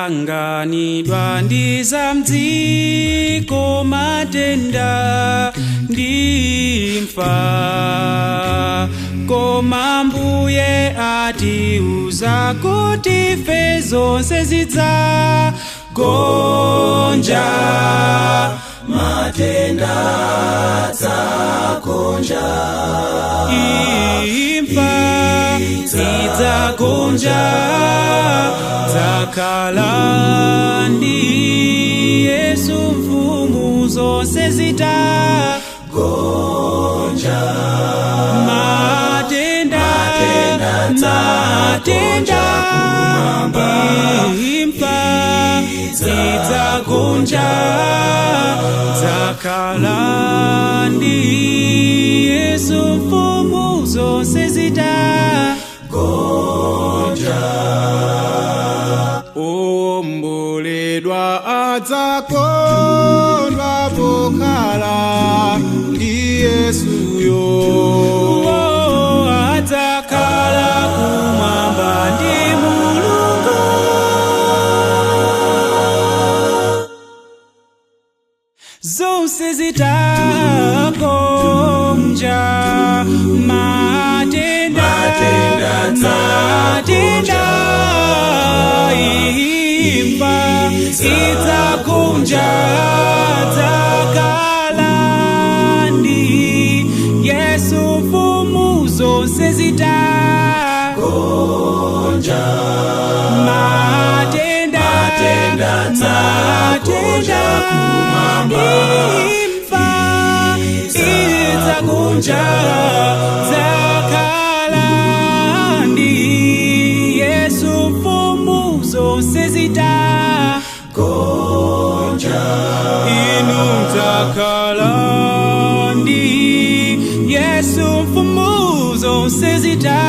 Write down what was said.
Tatanganidwa ndiza mdziko matenda ndimfa, koma Mbuye atiuza kuti ife zonse zidzagonja. Matenda dzagonja, Imfa idzagonja, dzakhala ndi Yesu mfumu zonse zidzagonja. Matenda kumwamba, imfa idzagonja, dzakhala ndi Yesu mfumu zonse zidzagonja. Omboledwa adzakondwa pokhala ndi Yesuyo. Adzakhala kumwamba ndi Mulungu. Zonse zidzagonja. Matenda imfa idzagonja, dzakhala ndi Yesu mfumu zonse zidzagonja. Matenda kumwamba, imfa idzagonja, dzakhala ndi Yesu mfumu zonse zidzagonja. Inu dzakhala ndi Yesu mfumu zonse zidzagonja.